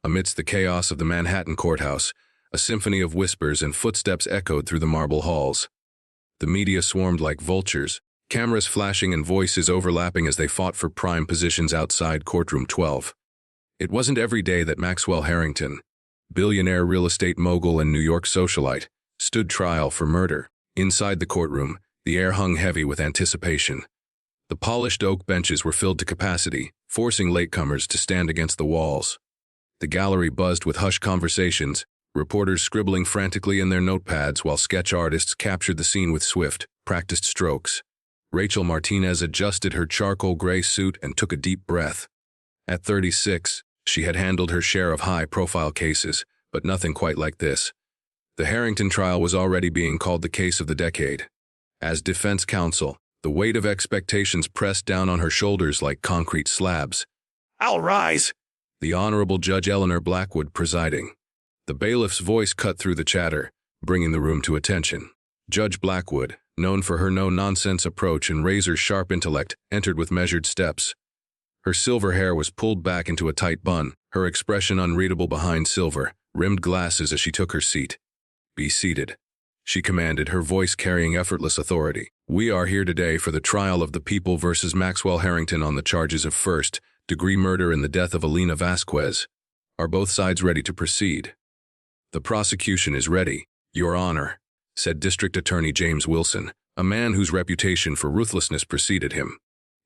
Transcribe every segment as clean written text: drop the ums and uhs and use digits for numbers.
Amidst the chaos of the Manhattan courthouse, a symphony of whispers and footsteps echoed through the marble halls. The media swarmed like vultures, cameras flashing and voices overlapping as they fought for prime positions outside Courtroom 12. It wasn't every day that Maxwell Harrington, billionaire real estate mogul and New York socialite, stood trial for murder. Inside the courtroom, the air hung heavy with anticipation. The polished oak benches were filled to capacity, forcing latecomers to stand against the walls. The gallery buzzed with hushed conversations, reporters scribbling frantically in their notepads while sketch artists captured the scene with swift, practiced strokes. Rachel Martinez adjusted her charcoal gray suit and took a deep breath. At 36, she had handled her share of high-profile cases, but nothing quite like this. The Harrington trial was already being called the case of the decade. As defense counsel, the weight of expectations pressed down on her shoulders like concrete slabs. "I'll rise," the Honorable Judge Eleanor Blackwood presiding. The bailiff's voice cut through the chatter, bringing the room to attention. Judge Blackwood, known for her no-nonsense approach and razor-sharp intellect, entered with measured steps. Her silver hair was pulled back into a tight bun, her expression unreadable behind silver-rimmed glasses as she took her seat. "Be seated," she commanded, her voice carrying effortless authority. "We are here today for the trial of the people versus Maxwell Harrington on the charges of first-degree murder and the death of Elena Vasquez. Are both sides ready to proceed?" "The prosecution is ready, Your Honor," said District Attorney James Wilson, a man whose reputation for ruthlessness preceded him.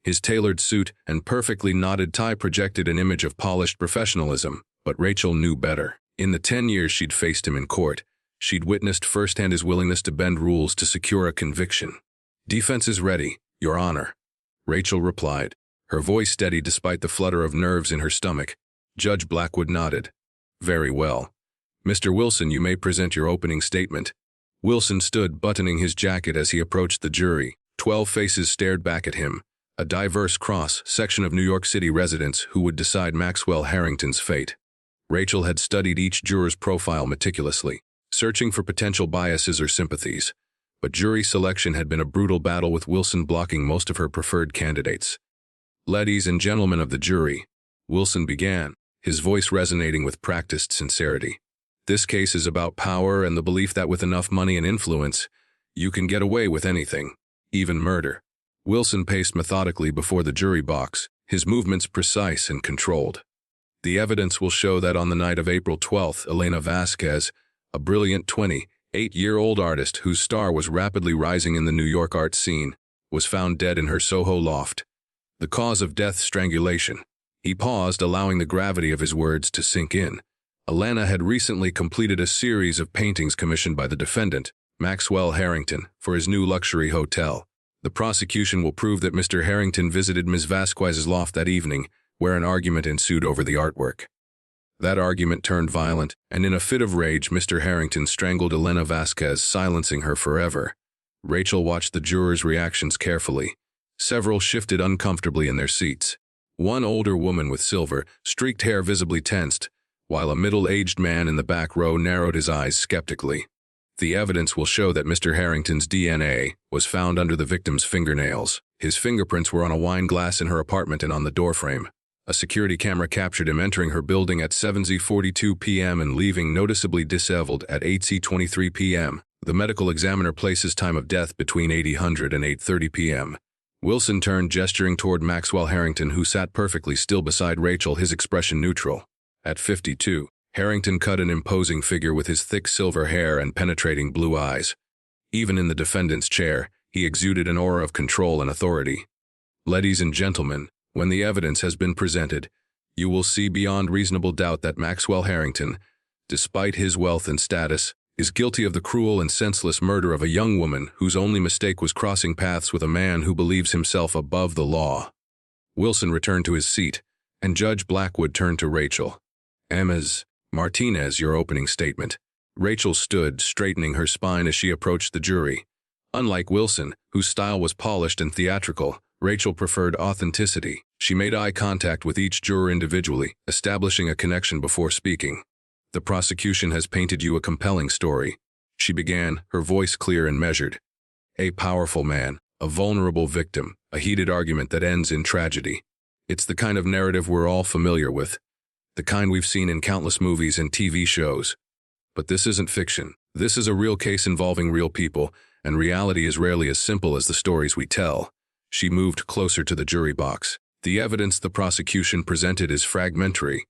His tailored suit and perfectly knotted tie projected an image of polished professionalism, but Rachel knew better. In the 10 years she'd faced him in court, she'd witnessed firsthand his willingness to bend rules to secure a conviction. "Defense is ready, Your Honor," Rachel replied, her voice steady despite the flutter of nerves in her stomach. Judge Blackwood nodded. "Very well. Mr. Wilson, you may present your opening statement." Wilson stood buttoning his jacket as he approached the jury. 12 faces stared back at him, a diverse cross-section of New York City residents who would decide Maxwell Harrington's fate. Rachel had studied each juror's profile meticulously, searching for potential biases or sympathies, but jury selection had been a brutal battle with Wilson blocking most of her preferred candidates. "Ladies and gentlemen of the jury," Wilson began, his voice resonating with practiced sincerity. "This case is about power and the belief that with enough money and influence, you can get away with anything, even murder." Wilson paced methodically before the jury box, his movements precise and controlled. "The evidence will show that on the night of April 12th, Elena Vasquez, a brilliant 28-year-old artist whose star was rapidly rising in the New York art scene, was found dead in her Soho loft. The cause of death, strangulation." He paused, allowing the gravity of his words to sink in. Elena had recently completed a series of paintings commissioned by the defendant, Maxwell Harrington, for his new luxury hotel. The prosecution will prove that Mr. Harrington visited Ms. Vasquez's loft that evening, where an argument ensued over the artwork. That argument turned violent, and in a fit of rage, Mr. Harrington strangled Elena Vasquez, silencing her forever. Rachel watched the jurors' reactions carefully. Several shifted uncomfortably in their seats. One older woman with silver-streaked hair visibly tensed, while a middle-aged man in the back row narrowed his eyes skeptically. "The evidence will show that Mr. Harrington's DNA was found under the victim's fingernails. His fingerprints were on a wine glass in her apartment and on the doorframe. A security camera captured him entering her building at 7:42 p.m. and leaving noticeably disheveled at 8:23 p.m. The medical examiner places time of death between 8:00 and 8:30 p.m. Wilson turned, gesturing toward Maxwell Harrington, who sat perfectly still beside Rachel, his expression neutral. At 52, Harrington cut an imposing figure with his thick silver hair and penetrating blue eyes. Even in the defendant's chair, he exuded an aura of control and authority. "Ladies and gentlemen, when the evidence has been presented, you will see beyond reasonable doubt that Maxwell Harrington, despite his wealth and status, is guilty of the cruel and senseless murder of a young woman whose only mistake was crossing paths with a man who believes himself above the law." Wilson returned to his seat, and Judge Blackwood turned to Rachel. "Ms. Martinez, your opening statement." Rachel stood, straightening her spine as she approached the jury. Unlike Wilson, whose style was polished and theatrical, Rachel preferred authenticity. She made eye contact with each juror individually, establishing a connection before speaking. "The prosecution has painted you a compelling story," she began, her voice clear and measured. "A powerful man, a vulnerable victim, a heated argument that ends in tragedy. It's the kind of narrative we're all familiar with. the kind we've seen in countless movies and TV shows. But this isn't fiction. This is a real case involving real people, and reality is rarely as simple as the stories we tell. She moved closer to the jury box. The evidence the prosecution presented is fragmentary,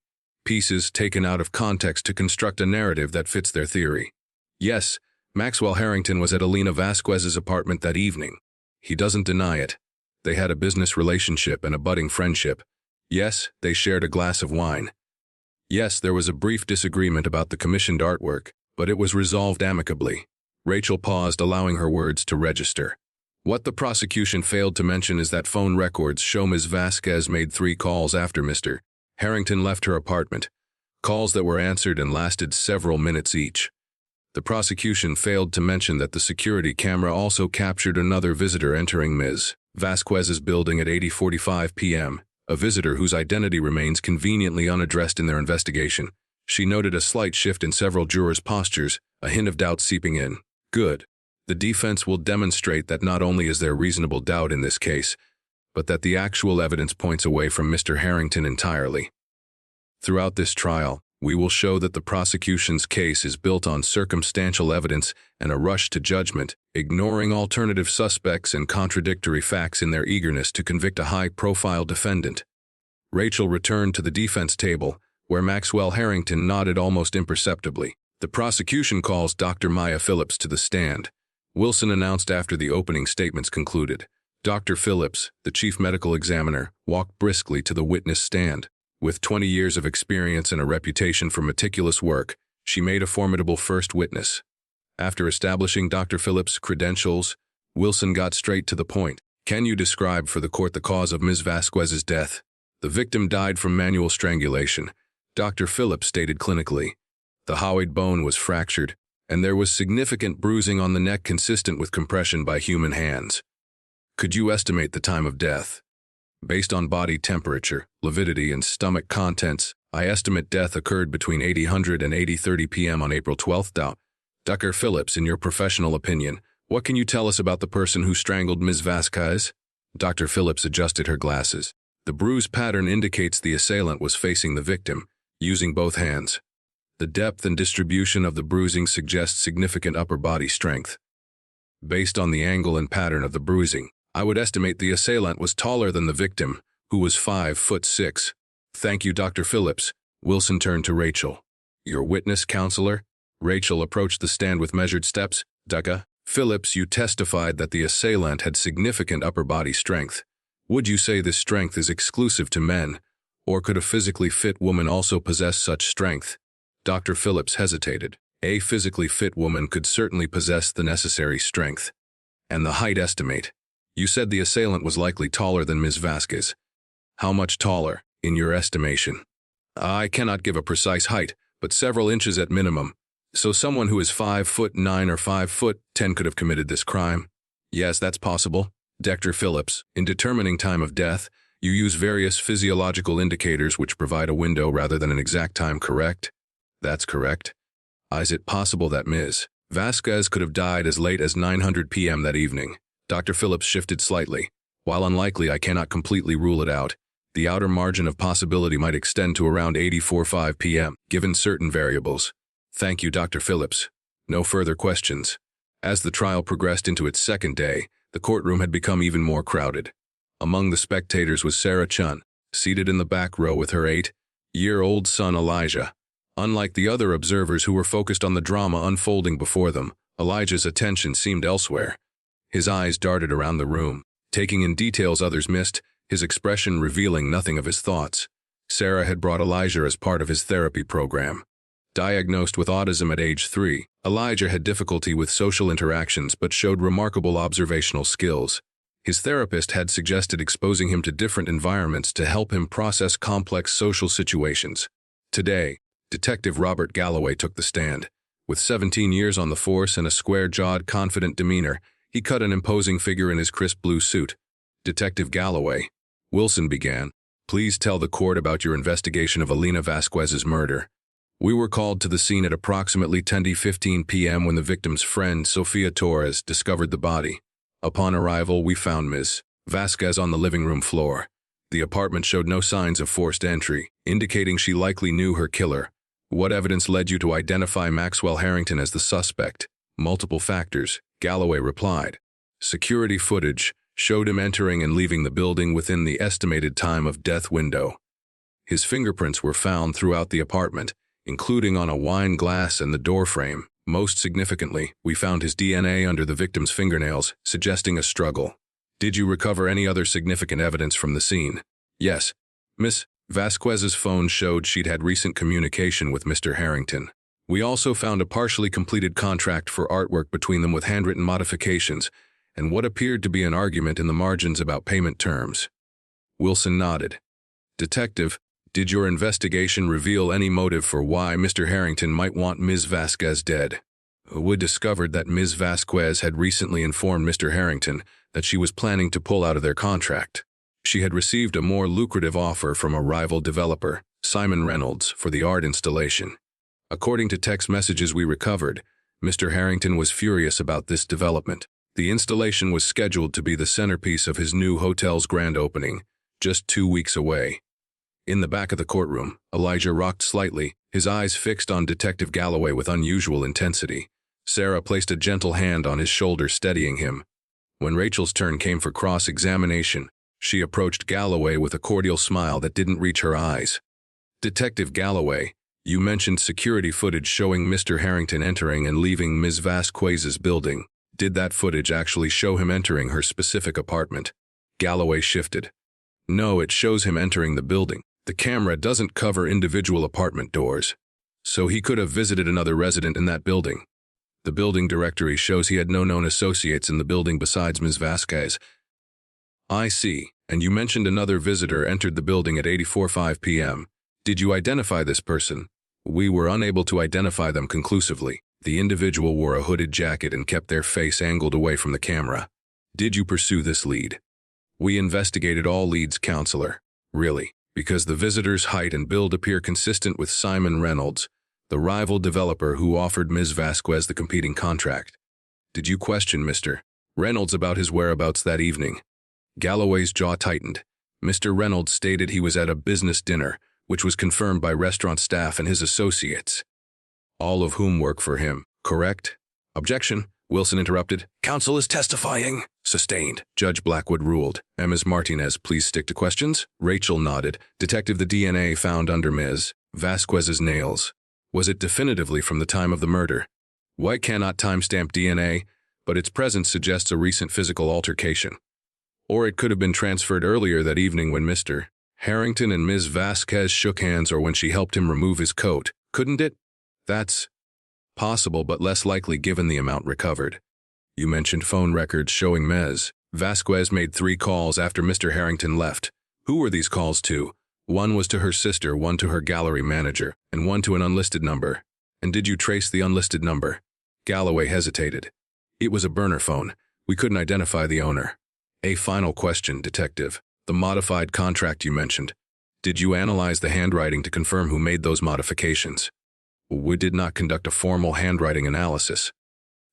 pieces taken out of context to construct a narrative that fits their theory. Yes, Maxwell Harrington was at Elena Vasquez's apartment that evening. He doesn't deny it. They had a business relationship and a budding friendship. Yes, they shared a glass of wine. Yes, there was a brief disagreement about the commissioned artwork, but it was resolved amicably. Rachel paused, allowing her words to register. What the prosecution failed to mention is that phone records show Ms. Vasquez made 3 calls after Mr. Harrington left her apartment, calls that were answered and lasted several minutes each. The prosecution failed to mention that the security camera also captured another visitor entering Ms. Vasquez's building at 8:45 p.m., a visitor whose identity remains conveniently unaddressed in their investigation. She noted a slight shift in several jurors' postures, a hint of doubt seeping in. Good. The defense will demonstrate that not only is there reasonable doubt in this case, but that the actual evidence points away from Mr. Harrington entirely. Throughout this trial, we will show that the prosecution's case is built on circumstantial evidence and a rush to judgment, ignoring alternative suspects and contradictory facts in their eagerness to convict a high-profile defendant. Rachel returned to the defense table, where Maxwell Harrington nodded almost imperceptibly. The prosecution calls Dr. Maya Phillips to the stand. Wilson announced after the opening statements concluded. Dr. Phillips, the chief medical examiner, walked briskly to the witness stand. With 20 years of experience and a reputation for meticulous work, she made a formidable first witness. After establishing Dr. Phillips' credentials, Wilson got straight to the point. Can you describe for the court the cause of Ms. Vasquez's death? The victim died from manual strangulation, Dr. Phillips stated clinically. The hyoid bone was fractured, and there was significant bruising on the neck consistent with compression by human hands. Could you estimate the time of death? Based on body temperature, lividity, and stomach contents, I estimate death occurred between 8:00 and 8:30 p.m. on April 12th. Dr. Phillips, in your professional opinion, what can you tell us about the person who strangled Ms. Vasquez? Dr. Phillips adjusted her glasses. The bruise pattern indicates the assailant was facing the victim, using both hands. The depth and distribution of the bruising suggests significant upper body strength. Based on the angle and pattern of the bruising, I would estimate the assailant was taller than the victim, who was 5'6". Thank you, Dr. Phillips. Wilson turned to Rachel. Your witness, counselor? Rachel approached the stand with measured steps. Dr. Phillips, you testified that the assailant had significant upper body strength. Would you say this strength is exclusive to men, or could a physically fit woman also possess such strength? Dr. Phillips hesitated. A physically fit woman could certainly possess the necessary strength. And the height estimate. You said the assailant was likely taller than Ms. Vasquez. How much taller, in your estimation? I cannot give a precise height, but several inches at minimum. So someone who is 5'9" or 5'10" could have committed this crime? Yes, that's possible. Dr. Phillips, in determining time of death, you use various physiological indicators which provide a window rather than an exact time, correct? That's correct. Is it possible that Ms. Vasquez could have died as late as 9:00 p.m. that evening? Dr. Phillips shifted slightly. While unlikely, I cannot completely rule it out. The outer margin of possibility might extend to around 8:45 p.m., given certain variables. Thank you, Dr. Phillips. No further questions. As the trial progressed into its second day, the courtroom had become even more crowded. Among the spectators was Sarah Chen, seated in the back row with her 8-year-old son Elijah. Unlike the other observers who were focused on the drama unfolding before them, Elijah's attention seemed elsewhere. His eyes darted around the room, taking in details others missed, his expression revealing nothing of his thoughts. Sarah had brought Elijah as part of his therapy program. Diagnosed with autism at age 3, Elijah had difficulty with social interactions but showed remarkable observational skills. His therapist had suggested exposing him to different environments to help him process complex social situations. Today, Detective Robert Galloway took the stand. With 17 years on the force and a square-jawed, confident demeanor, he cut an imposing figure in his crisp blue suit. Detective Galloway, Wilson began, please tell the court about your investigation of Elena Vasquez's murder. We were called to the scene at approximately 10:15 p.m. when the victim's friend, Sofia Torres, discovered the body. Upon arrival, we found Ms. Vasquez on the living room floor. The apartment showed no signs of forced entry, indicating she likely knew her killer. What evidence led you to identify Maxwell Harrington as the suspect? Multiple factors, Galloway replied. Security footage showed him entering and leaving the building within the estimated time of death window. His fingerprints were found throughout the apartment, including on a wine glass and the door frame. Most significantly, we found his DNA under the victim's fingernails, suggesting a struggle. Did you recover any other significant evidence from the scene? Yes. Miss Vasquez's phone showed she'd had recent communication with Mr. Harrington. We also found a partially completed contract for artwork between them with handwritten modifications, and what appeared to be an argument in the margins about payment terms. Wilson nodded. Detective, did your investigation reveal any motive for why Mr. Harrington might want Ms. Vasquez dead? We discovered that Ms. Vasquez had recently informed Mr. Harrington that she was planning to pull out of their contract. She had received a more lucrative offer from a rival developer, Simon Reynolds, for the art installation. According to text messages we recovered, Mr. Harrington was furious about this development. The installation was scheduled to be the centerpiece of his new hotel's grand opening, just 2 weeks away. In the back of the courtroom, Elijah rocked slightly, his eyes fixed on Detective Galloway with unusual intensity. Sarah placed a gentle hand on his shoulder, steadying him. When Rachel's turn came for cross-examination, she approached Galloway with a cordial smile that didn't reach her eyes. Detective Galloway, you mentioned security footage showing Mr. Harrington entering and leaving Ms. Vasquez's building. Did that footage actually show him entering her specific apartment? Galloway shifted. No, it shows him entering the building. The camera doesn't cover individual apartment doors. So he could have visited another resident in that building. The building directory shows he had no known associates in the building besides Ms. Vasquez. I see, and you mentioned another visitor entered the building at 8:45 p.m. Did you identify this person? We were unable to identify them conclusively. The individual wore a hooded jacket and kept their face angled away from the camera. Did you pursue this lead? We investigated all leads, counselor. Really, because the visitor's height and build appear consistent with Simon Reynolds, the rival developer who offered Ms. Vasquez the competing contract. Did you question Mr. Reynolds about his whereabouts that evening? Galloway's jaw tightened. Mr. Reynolds stated he was at a business dinner, which was confirmed by restaurant staff and his associates, all of whom work for him, correct? Objection, Wilson interrupted. Counsel is testifying. Sustained, Judge Blackwood ruled. Ms. Martinez, please stick to questions. Rachel nodded. Detective, the DNA found under Ms. Vasquez's nails. Was it definitively from the time of the murder? White cannot timestamp DNA, but its presence suggests a recent physical altercation. Or it could have been transferred earlier that evening when Mr. Harrington and Ms. Vasquez shook hands, or when she helped him remove his coat, couldn't it? That's possible, but less likely given the amount recovered. You mentioned phone records showing Ms. Vasquez made 3 calls after Mr. Harrington left. Who were these calls to? One was to her sister, one to her gallery manager, and one to an unlisted number. And did you trace the unlisted number? Galloway hesitated. It was a burner phone. We couldn't identify the owner. A final question, Detective. The modified contract you mentioned. Did you analyze the handwriting to confirm who made those modifications? We did not conduct a formal handwriting analysis.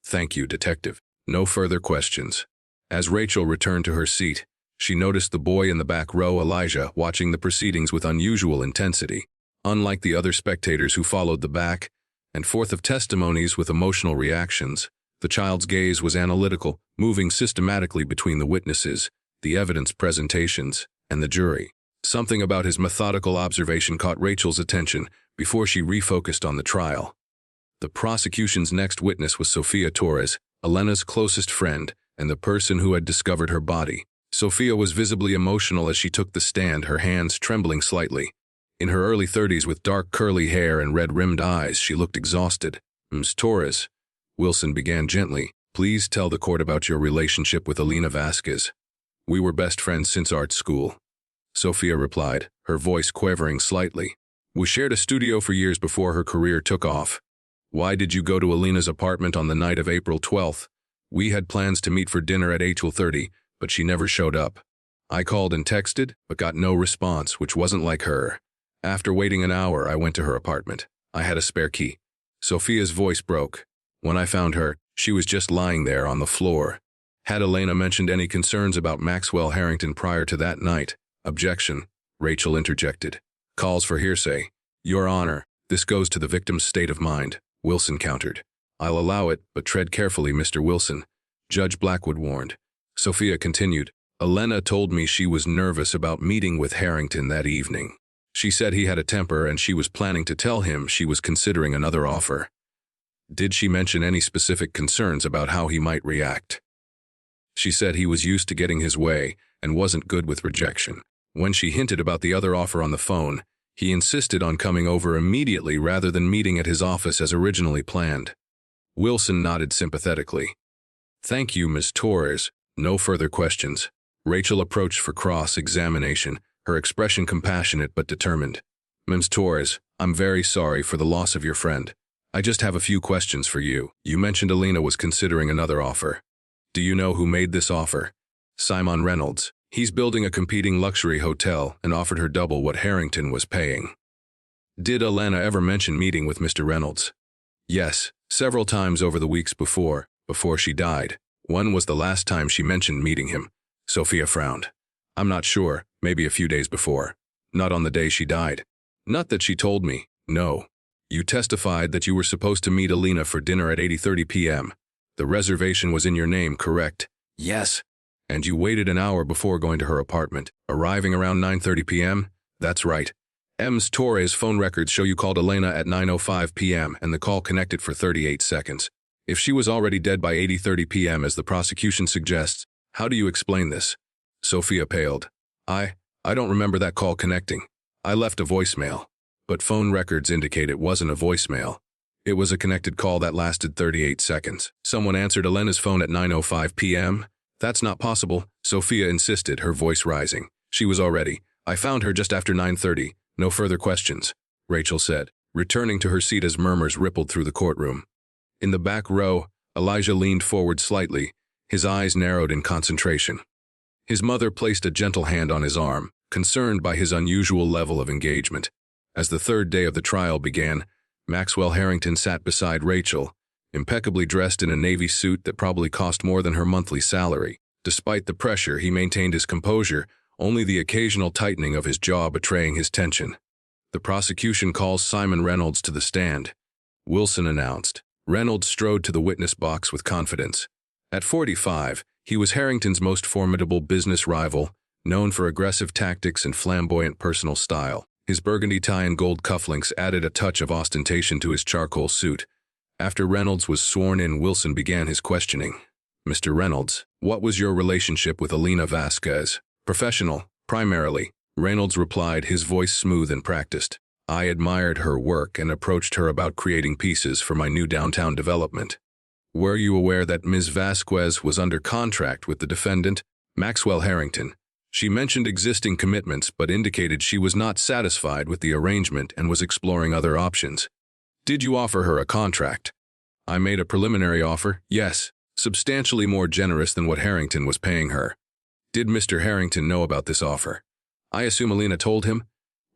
Thank you, Detective. No further questions. As Rachel returned to her seat, she noticed the boy in the back row, Elijah, watching the proceedings with unusual intensity. Unlike the other spectators who followed the back and forth of testimonies with emotional reactions, the child's gaze was analytical, moving systematically between the witnesses, the evidence presentations, and the jury. Something about his methodical observation caught Rachel's attention before she refocused on the trial. The prosecution's next witness was Sophia Torres, Elena's closest friend, and the person who had discovered her body. Sophia was visibly emotional as she took the stand, her hands trembling slightly. In her early 30s, with dark curly hair and red-rimmed eyes, she looked exhausted. Ms. Torres, Wilson began gently, please tell the court about your relationship with Elena Vasquez. We were best friends since art school. Sophia replied, her voice quavering slightly. We shared a studio for years before her career took off. Why did you go to Elena's apartment on the night of April 12th? We had plans to meet for dinner at 8:30, but she never showed up. I called and texted, but got no response, which wasn't like her. After waiting an hour, I went to her apartment. I had a spare key. Sophia's voice broke. When I found her, she was just lying there on the floor. Had Elena mentioned any concerns about Maxwell Harrington prior to that night? Objection, Rachel interjected. Calls for hearsay. Your Honor, this goes to the victim's state of mind, Wilson countered. I'll allow it, but tread carefully, Mr. Wilson, Judge Blackwood warned. Sophia continued. Elena told me she was nervous about meeting with Harrington that evening. She said he had a temper and she was planning to tell him she was considering another offer. Did she mention any specific concerns about how he might react? She said he was used to getting his way and wasn't good with rejection. When she hinted about the other offer on the phone, he insisted on coming over immediately rather than meeting at his office as originally planned. Wilson nodded sympathetically. Thank you, Ms. Torres. No further questions. Rachel approached for cross-examination, her expression compassionate but determined. Ms. Torres, I'm very sorry for the loss of your friend. I just have a few questions for you. You mentioned Elena was considering another offer. Do you know who made this offer? Simon Reynolds. He's building a competing luxury hotel and offered her double what Harrington was paying. Did Elena ever mention meeting with Mr. Reynolds? Yes, several times over the weeks before she died. When was the last time she mentioned meeting him? Sophia frowned. I'm not sure, maybe a few days before. Not on the day she died. Not that she told me, no. You testified that you were supposed to meet Elena for dinner at 8:30 p.m. The reservation was in your name, correct? Yes. And you waited an hour before going to her apartment, arriving around 9:30 p.m.? That's right. Ms. Torres' phone records show you called Elena at 9:05 p.m. and the call connected for 38 seconds. If she was already dead by 8:30 p.m. as the prosecution suggests, how do you explain this? Sophia paled. I don't remember that call connecting. I left a voicemail. But phone records indicate it wasn't a voicemail. It was a connected call that lasted 38 seconds. Someone answered Elena's phone at 9:05 p.m.? That's not possible, Sophia insisted, her voice rising. She was already. I found her just after 9:30. No further questions, Rachel said, returning to her seat as murmurs rippled through the courtroom. In the back row, Elijah leaned forward slightly, his eyes narrowed in concentration. His mother placed a gentle hand on his arm, concerned by his unusual level of engagement. As the third day of the trial began, Maxwell Harrington sat beside Rachel, impeccably dressed in a navy suit that probably cost more than her monthly salary. Despite the pressure, he maintained his composure, only the occasional tightening of his jaw betraying his tension. The prosecution calls Simon Reynolds to the stand, Wilson announced. Reynolds strode to the witness box with confidence. At 45, he was Harrington's most formidable business rival, known for aggressive tactics and flamboyant personal style. His burgundy tie and gold cufflinks added a touch of ostentation to his charcoal suit. After Reynolds was sworn in, Wilson began his questioning. Mr. Reynolds, what was your relationship with Elena Vasquez? Professional, primarily, Reynolds replied, his voice smooth and practiced. I admired her work and approached her about creating pieces for my new downtown development. Were you aware that Ms. Vasquez was under contract with the defendant, Maxwell Harrington? She mentioned existing commitments but indicated she was not satisfied with the arrangement and was exploring other options. Did you offer her a contract? I made a preliminary offer, yes, substantially more generous than what Harrington was paying her. Did Mr. Harrington know about this offer? I assume Elena told him.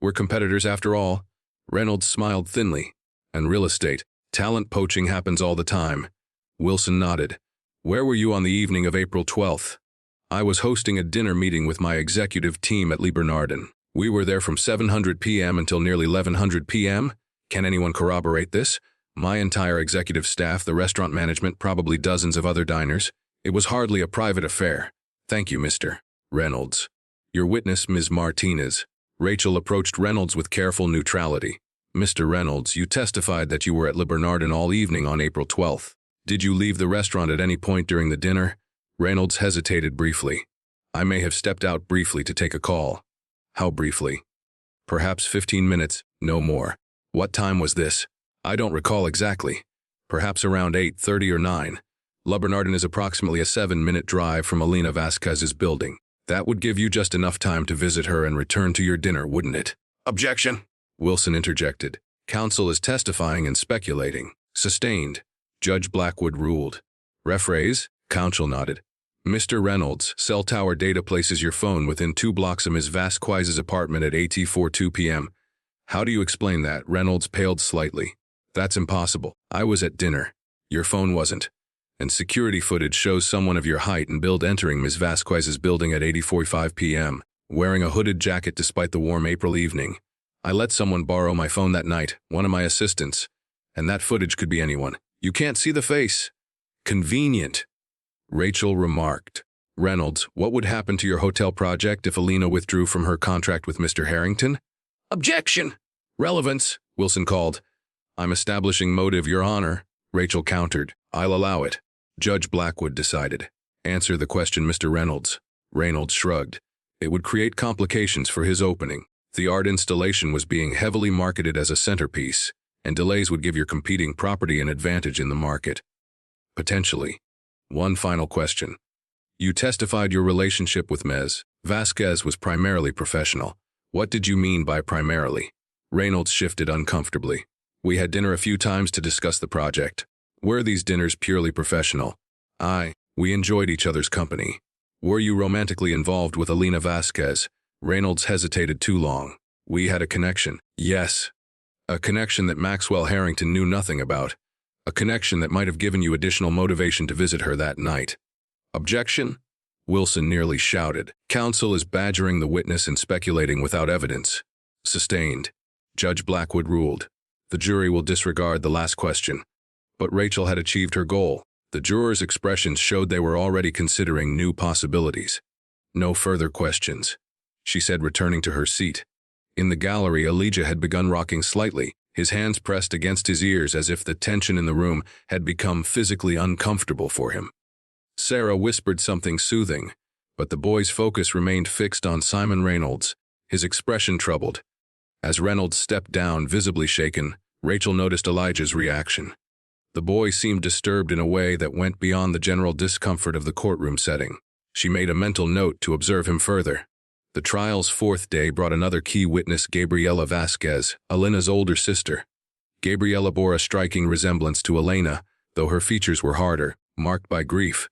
We're competitors after all. Reynolds smiled thinly. And real estate, talent poaching happens all the time. Wilson nodded. Where were you on the evening of April 12th? I was hosting a dinner meeting with my executive team at Le Bernardin. We were there from 7:00 p.m. until nearly 11:00 p.m. Can anyone corroborate this? My entire executive staff, the restaurant management, probably dozens of other diners. It was hardly a private affair. Thank you, Mr. Reynolds. Your witness, Ms. Martinez. Rachel approached Reynolds with careful neutrality. Mr. Reynolds, you testified that you were at Le Bernardin all evening on April 12th. Did you leave the restaurant at any point during the dinner? Reynolds hesitated briefly. I may have stepped out briefly to take a call. How briefly? Perhaps 15 minutes, no more. What time was this? I don't recall exactly. Perhaps around 8:30 or 9. Le Bernardin is approximately a 7-minute drive from Elena Vasquez's building. That would give you just enough time to visit her and return to your dinner, wouldn't it? Objection! Wilson interjected. Counsel is testifying and speculating. Sustained. Judge Blackwood ruled. Rephrase? Counsel nodded. Mr. Reynolds, cell tower data places your phone within 2 blocks of Ms. Vasquez's apartment at 8:42 p.m. How do you explain that? Reynolds paled slightly. That's impossible. I was at dinner. Your phone wasn't. And security footage shows someone of your height and build entering Ms. Vasquez's building at 8:45 p.m. wearing a hooded jacket despite the warm April evening. I let someone borrow my phone that night, one of my assistants, and that footage could be anyone. You can't see the face. Convenient, Rachel remarked. Reynolds, what would happen to your hotel project if Elena withdrew from her contract with Mr. Harrington? Objection! Relevance, Wilson called. I'm establishing motive, Your Honor, Rachel countered. I'll allow it. Judge Blackwood decided. Answer the question, Mr. Reynolds. Reynolds shrugged. It would create complications for his opening. The art installation was being heavily marketed as a centerpiece, and delays would give your competing property an advantage in the market. Potentially. One final question. You testified your relationship with Ms. Vasquez was primarily professional. What did you mean by primarily? Reynolds shifted uncomfortably. We had dinner a few times to discuss the project. Were these dinners purely professional? We enjoyed each other's company. Were you romantically involved with Elena Vasquez? Reynolds hesitated too long. We had a connection. Yes. A connection that Maxwell Harrington knew nothing about. A connection that might have given you additional motivation to visit her that night. Objection? Wilson nearly shouted. Counsel is badgering the witness and speculating without evidence. Sustained. Judge Blackwood ruled. The jury will disregard the last question. But Rachel had achieved her goal. The jurors' expressions showed they were already considering new possibilities. No further questions, she said, returning to her seat. In the gallery, Elijah had begun rocking slightly, his hands pressed against his ears as if the tension in the room had become physically uncomfortable for him. Sarah whispered something soothing, but the boy's focus remained fixed on Simon Reynolds, his expression troubled. As Reynolds stepped down, visibly shaken, Rachel noticed Elijah's reaction. The boy seemed disturbed in a way that went beyond the general discomfort of the courtroom setting. She made a mental note to observe him further. The trial's fourth day brought another key witness, Gabriela Vasquez, Elena's older sister. Gabriela bore a striking resemblance to Elena, though her features were harder, marked by grief.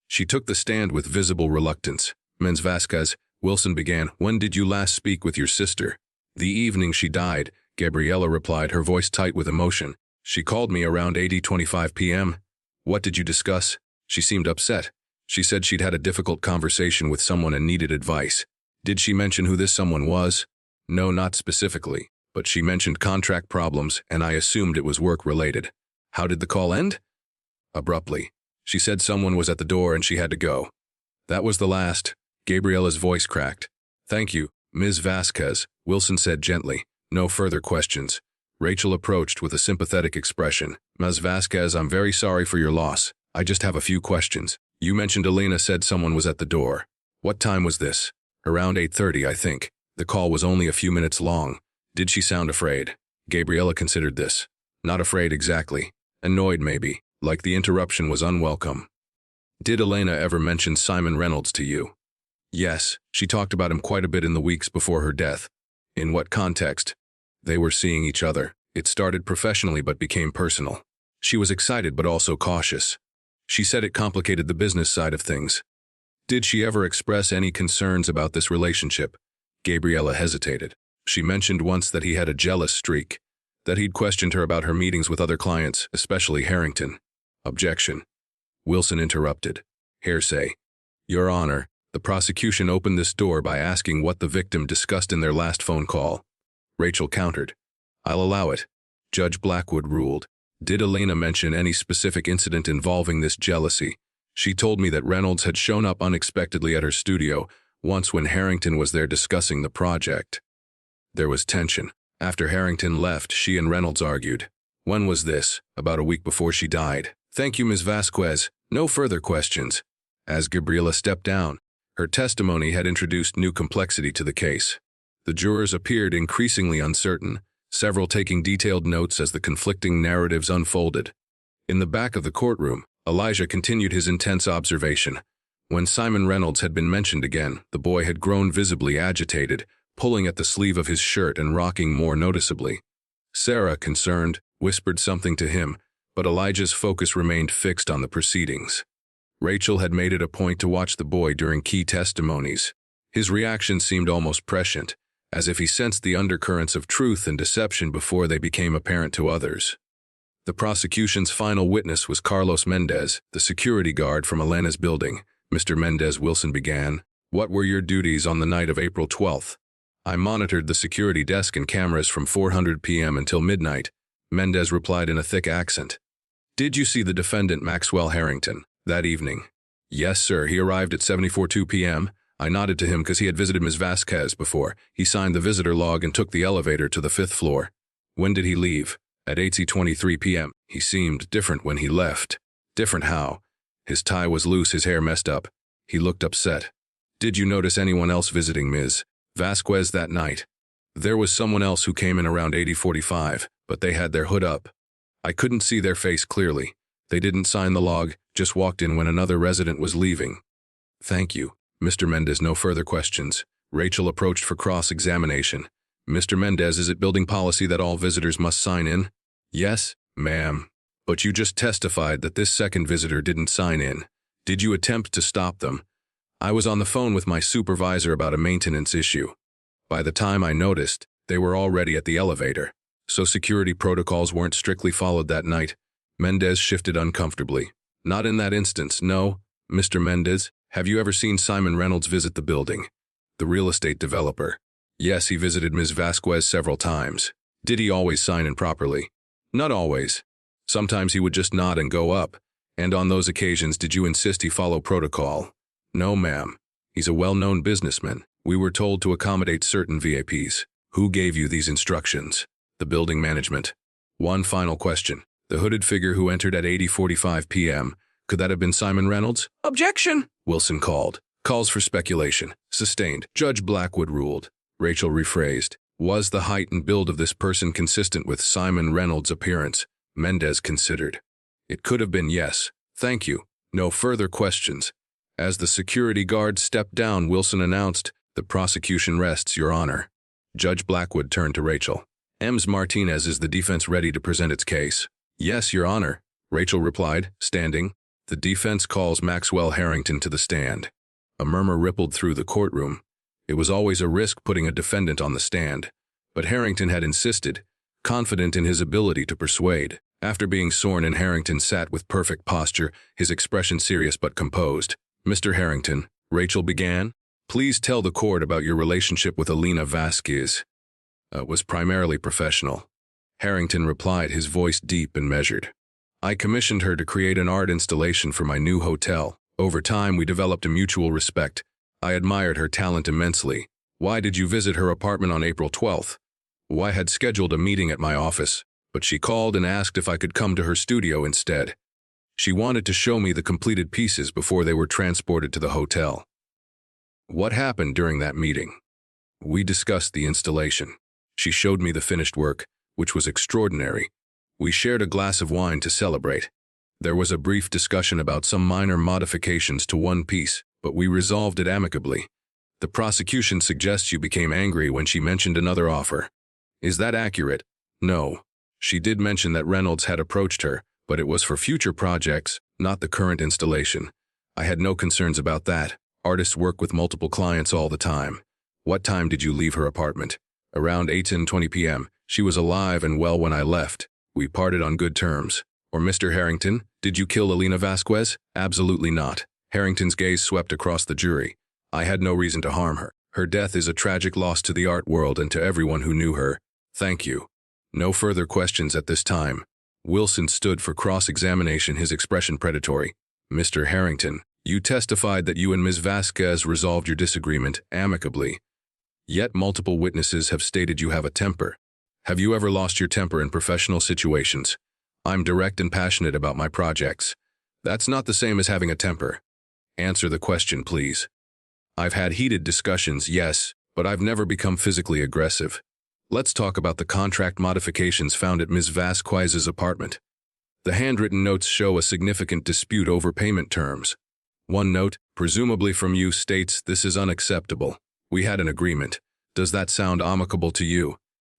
She took the stand with visible reluctance. Ms. Vasquez, Wilson began, when did you last speak with your sister? The evening she died, Gabriela replied, her voice tight with emotion. She called me around 8:25 p.m. What did you discuss? She seemed upset. She said she'd had a difficult conversation with someone and needed advice. Did she mention who this someone was? No, not specifically, but she mentioned contract problems, and I assumed it was work-related. How did the call end? Abruptly. She said someone was at the door and she had to go. That was the last. Gabriela's voice cracked. Thank you, Ms. Vasquez, Wilson said gently. No further questions. Rachel approached with a sympathetic expression. Ms. Vasquez, I'm very sorry for your loss. I just have a few questions. You mentioned Elena said someone was at the door. What time was this? Around 8:30, I think. The call was only a few minutes long. Did she sound afraid? Gabriela considered this. Not afraid exactly. Annoyed maybe, like the interruption was unwelcome. Did Elena ever mention Simon Reynolds to you? Yes, she talked about him quite a bit in the weeks before her death. In what context? They were seeing each other. It started professionally but became personal. She was excited but also cautious. She said it complicated the business side of things. Did she ever express any concerns about this relationship? Gabriela hesitated. She mentioned once that he had a jealous streak, that he'd questioned her about her meetings with other clients, especially Harrington. Objection. Wilson interrupted. Hearsay. Your Honor, the prosecution opened this door by asking what the victim discussed in their last phone call. Rachel countered. I'll allow it. Judge Blackwood ruled. Did Elena mention any specific incident involving this jealousy? She told me that Reynolds had shown up unexpectedly at her studio, once when Harrington was there discussing the project. There was tension. After Harrington left, she and Reynolds argued. When was this? About a week before she died. Thank you, Ms. Vasquez. No further questions. As Gabriela stepped down, her testimony had introduced new complexity to the case. The jurors appeared increasingly uncertain, several taking detailed notes as the conflicting narratives unfolded. In the back of the courtroom, Elijah continued his intense observation. When Simon Reynolds had been mentioned again, the boy had grown visibly agitated, pulling at the sleeve of his shirt and rocking more noticeably. Sarah, concerned, whispered something to him, but Elijah's focus remained fixed on the proceedings. Rachel had made it a point to watch the boy during key testimonies. His reaction seemed almost prescient, as if he sensed the undercurrents of truth and deception before they became apparent to others. The prosecution's final witness was Carlos Mendez, the security guard from Elena's building. Mr. Mendez, Wilson began. What were your duties on the night of April 12th? I monitored the security desk and cameras from 400 p.m. until midnight, Mendez replied in a thick accent. Did you see the defendant Maxwell Harrington that evening? Yes, sir. He arrived at 7:42 p.m. I nodded to him because he had visited Ms. Vasquez before. He signed the visitor log and took the elevator to the 5th floor. When did he leave? At 8:23 p.m. He seemed different when he left. Different how? His tie was loose, his hair messed up. He looked upset. Did you notice anyone else visiting Ms. Vasquez that night? There was someone else who came in around 8:45, but they had their hood up. I couldn't see their face clearly. They didn't sign the log, just walked in when another resident was leaving. Thank you, Mr. Mendez. No further questions. Rachel approached for cross-examination. Mr. Mendez, is it building policy that all visitors must sign in? Yes, ma'am. But you just testified that this second visitor didn't sign in. Did you attempt to stop them? I was on the phone with my supervisor about a maintenance issue. By the time I noticed, they were already at the elevator. So security protocols weren't strictly followed that night. Mendez shifted uncomfortably. Not in that instance, no. Mr. Mendez, have you ever seen Simon Reynolds visit the building? The real estate developer. Yes, he visited Ms. Vasquez several times. Did he always sign in properly? Not always. Sometimes he would just nod and go up. And on those occasions, did you insist he follow protocol? No, ma'am. He's a well-known businessman. We were told to accommodate certain VIPs. Who gave you these instructions? The building management. One final question. The hooded figure who entered at 8:45 p.m., could that have been Simon Reynolds? Objection! Wilson called. Calls for speculation. Sustained. Judge Blackwood ruled. Rachel rephrased. Was the height and build of this person consistent with Simon Reynolds' appearance? Mendez considered. It could have been yes. Thank you. No further questions. As the security guard stepped down, Wilson announced, the prosecution rests, Your Honor. Judge Blackwood turned to Rachel. Ms. Martinez, is the defense ready to present its case? Yes, Your Honor, Rachel replied, standing. The defense calls Maxwell Harrington to the stand. A murmur rippled through the courtroom. It was always a risk putting a defendant on the stand. But Harrington had insisted, confident in his ability to persuade. After being sworn in, Harrington sat with perfect posture, his expression serious but composed. Mr. Harrington, Rachel began, please tell the court about your relationship with Elena Vasquez. Was primarily professional. Harrington replied, his voice deep and measured. I commissioned her to create an art installation for my new hotel. Over time, we developed a mutual respect. I admired her talent immensely. Why did you visit her apartment on April 12th? I had scheduled a meeting at my office, but she called and asked if I could come to her studio instead. She wanted to show me the completed pieces before they were transported to the hotel. What happened during that meeting? We discussed the installation. She showed me the finished work, which was extraordinary. We shared a glass of wine to celebrate. There was a brief discussion about some minor modifications to one piece, but we resolved it amicably. The prosecution suggests you became angry when she mentioned another offer. Is that accurate? No. She did mention that Reynolds had approached her, but it was for future projects, not the current installation. I had no concerns about that. Artists work with multiple clients all the time. What time did you leave her apartment? Around 8:20 p.m. She was alive and well when I left. We parted on good terms. Or Mr. Harrington, did you kill Elena Vasquez? Absolutely not. Harrington's gaze swept across the jury. I had no reason to harm her. Her death is a tragic loss to the art world and to everyone who knew her. Thank you. No further questions at this time. Wilson stood for cross-examination, his expression predatory. Mr. Harrington, you testified that you and Ms. Vasquez resolved your disagreement amicably. Yet multiple witnesses have stated you have a temper. Have you ever lost your temper in professional situations? I'm direct and passionate about my projects. That's not the same as having a temper. Answer the question, please. I've had heated discussions, yes, but I've never become physically aggressive. Let's talk about the contract modifications found at Ms. Vasquez's apartment. The handwritten notes show a significant dispute over payment terms. One note, presumably from you, states this is unacceptable. We had an agreement. Does that sound amicable to you?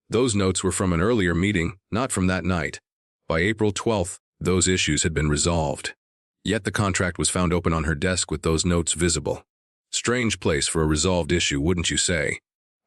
Those notes were from an earlier meeting, not from that night. By April 12th, those issues had been resolved. Yet the contract was found open on her desk with those notes visible. Strange place for a resolved issue, wouldn't you say?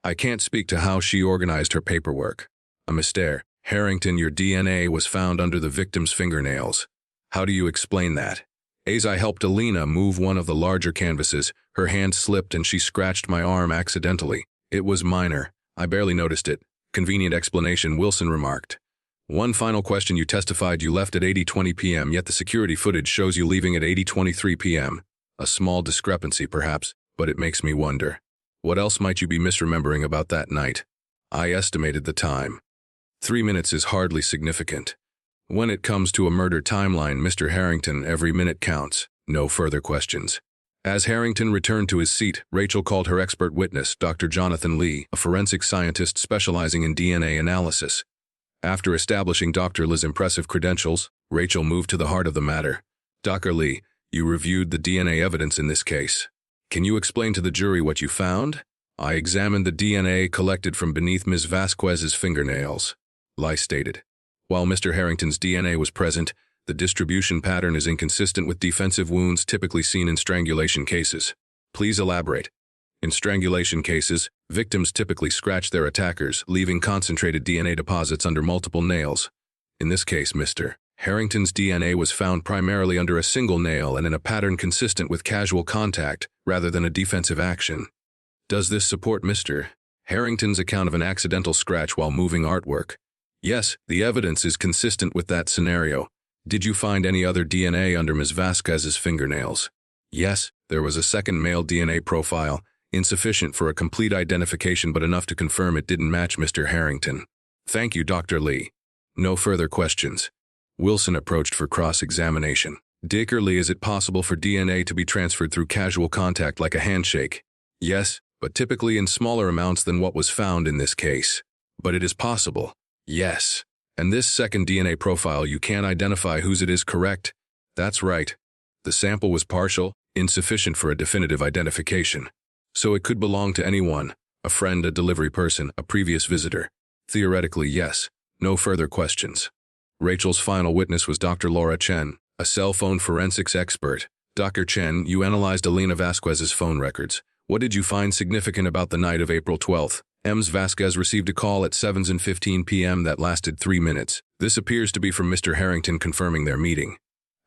I can't speak to how she organized her paperwork. Mr. Harrington, your DNA was found under the victim's fingernails. How do you explain that? As I helped Elena move one of the larger canvases, her hand slipped and she scratched my arm accidentally. It was minor. I barely noticed it. Convenient explanation, Wilson remarked. One final question. You testified you left at 8:20 p.m., yet the security footage shows you leaving at 8:23 p.m. A small discrepancy, perhaps, but it makes me wonder. What else might you be misremembering about that night? I estimated the time. 3 minutes is hardly significant. When it comes to a murder timeline, Mr. Harrington, every minute counts. No further questions. As Harrington returned to his seat, Rachel called her expert witness, Dr. Jonathan Lee, a forensic scientist specializing in DNA analysis. After establishing Dr. Lee's impressive credentials, Rachel moved to the heart of the matter. Dr. Lee, you reviewed the DNA evidence in this case. Can you explain to the jury what you found? I examined the DNA collected from beneath Ms. Vasquez's fingernails, Lee stated. While Mr. Harrington's DNA was present, the distribution pattern is inconsistent with defensive wounds typically seen in strangulation cases. Please elaborate. In strangulation cases, victims typically scratch their attackers, leaving concentrated DNA deposits under multiple nails. In this case, Mr. Harrington's DNA was found primarily under a single nail and in a pattern consistent with casual contact rather than a defensive action. Does this support Mr. Harrington's account of an accidental scratch while moving artwork? Yes, the evidence is consistent with that scenario. Did you find any other DNA under Ms. Vasquez's fingernails? Yes, there was a second male DNA profile, insufficient for a complete identification but enough to confirm it didn't match Mr. Harrington. Thank you, Dr. Lee. No further questions. Wilson approached for cross-examination. Dr. Lee, is it possible for DNA to be transferred through casual contact like a handshake? Yes, but typically in smaller amounts than what was found in this case. But it is possible. Yes. And this second DNA profile, you can't identify whose it is, correct? That's right. The sample was partial, insufficient for a definitive identification. So it could belong to anyone, a friend, a delivery person, a previous visitor. Theoretically, yes. No further questions. Rachel's final witness was Dr. Elijah Chen, a cell phone forensics expert. Dr. Chen, you analyzed Elena Vasquez's phone records. What did you find significant about the night of April 12th? Ms. Vasquez received a call at 7:15 p.m. that lasted 3 minutes. This appears to be from Mr. Harrington confirming their meeting.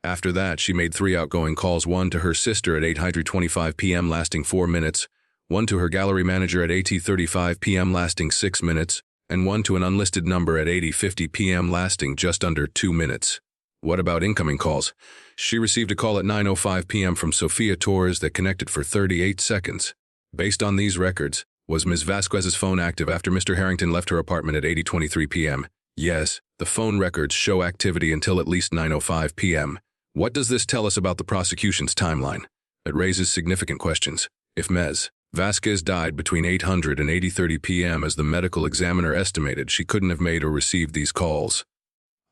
After that, she made 3 outgoing calls, one to her sister at 8:25 p.m. lasting 4 minutes, one to her gallery manager at 8:35 p.m. lasting 6 minutes, and one to an unlisted number at 8:50 p.m. lasting just under 2 minutes. What about incoming calls? She received a call at 9:05 p.m. from Sophia Torres that connected for 38 seconds. Based on these records, was Ms. Vasquez's phone active after Mr. Harrington left her apartment at 8:23 p.m.? Yes, the phone records show activity until at least 9:05 p.m. What does this tell us about the prosecution's timeline? It raises significant questions. If Ms. Vasquez died between 8:00 and 8:30 p.m. as the medical examiner estimated, she couldn't have made or received these calls.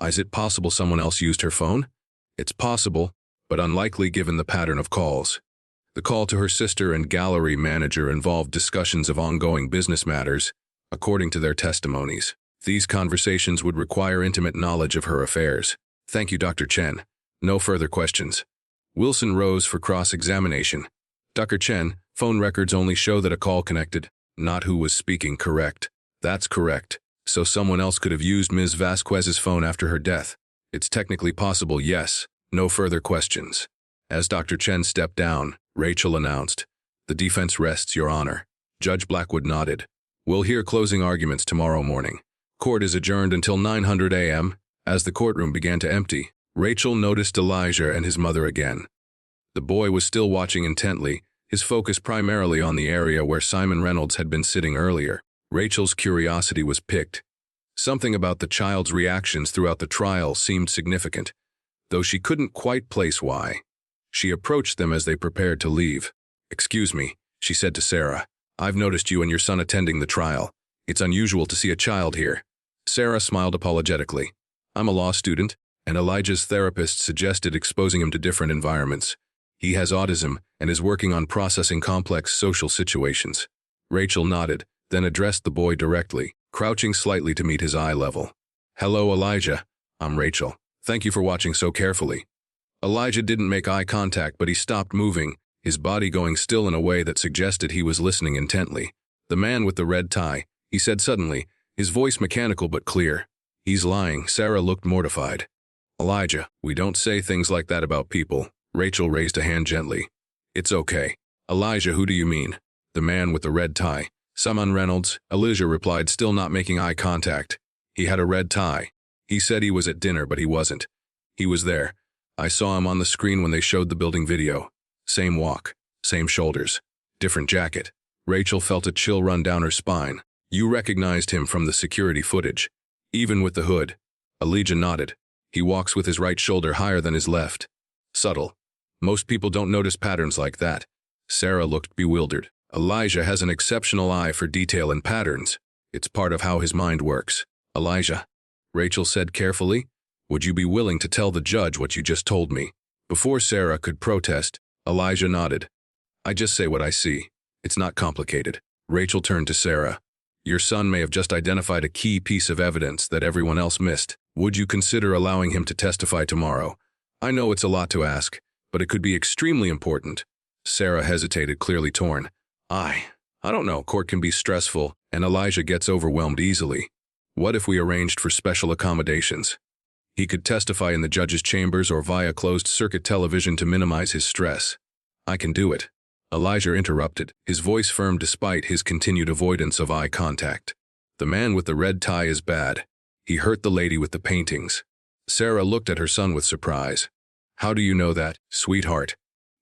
Is it possible someone else used her phone? It's possible, but unlikely given the pattern of calls. The call to her sister and gallery manager involved discussions of ongoing business matters, according to their testimonies. These conversations would require intimate knowledge of her affairs. Thank you, Dr. Chen. No further questions. Wilson rose for cross-examination. Dr. Chen, phone records only show that a call connected, not who was speaking, correct? That's correct. So someone else could have used Ms. Vasquez's phone after her death. It's technically possible, yes. No further questions. As Dr. Chen stepped down, Rachel announced, "The defense rests, Your Honor." Judge Blackwood nodded. "We'll hear closing arguments tomorrow morning. Court is adjourned until 9:00 a.m. As the courtroom began to empty, Rachel noticed Elijah and his mother again. The boy was still watching intently, his focus primarily on the area where Simon Reynolds had been sitting earlier. Rachel's curiosity was piqued. Something about the child's reactions throughout the trial seemed significant, though she couldn't quite place why. She approached them as they prepared to leave. "Excuse me," she said to Sarah. "I've noticed you and your son attending the trial. It's unusual to see a child here." Sarah smiled apologetically. "I'm a law student, and Elijah's therapist suggested exposing him to different environments. He has autism and is working on processing complex social situations." Rachel nodded, then addressed the boy directly, crouching slightly to meet his eye level. "Hello, Elijah. I'm Rachel. Thank you for watching so carefully." Elijah didn't make eye contact, but he stopped moving, his body going still in a way that suggested he was listening intently. "The man with the red tie," he said suddenly, his voice mechanical but clear. "He's lying." Sarah looked mortified. "Elijah, we don't say things like that about people," Rachel raised a hand gently. It's okay. Elijah, who do you mean? The man with the red tie. Someone Reynolds, Elijah replied, still not making eye contact. He had a red tie. He said he was at dinner, but he wasn't. He was there. I saw him on the screen when they showed the building video. Same walk, same shoulders, different jacket. Rachel felt a chill run down her spine. You recognized him from the security footage, even with the hood. Elijah nodded. He walks with his right shoulder higher than his left. Subtle. Most people don't notice patterns like that. Sarah looked bewildered. Elijah has an exceptional eye for detail and patterns. It's part of how his mind works. Elijah, Rachel said carefully, would you be willing to tell the judge what you just told me? Before Sarah could protest, Elijah nodded. I just say what I see. It's not complicated. Rachel turned to Sarah. Your son may have just identified a key piece of evidence that everyone else missed. Would you consider allowing him to testify tomorrow? I know it's a lot to ask, but it could be extremely important. Sarah hesitated, clearly torn. I don't know. Court can be stressful, and Elijah gets overwhelmed easily. What if we arranged for special accommodations? He could testify in the judge's chambers or via closed-circuit television to minimize his stress. I can do it. Elijah interrupted, his voice firm despite his continued avoidance of eye contact. The man with the red tie is bad. He hurt the lady with the paintings. Sarah looked at her son with surprise. How do you know that, sweetheart?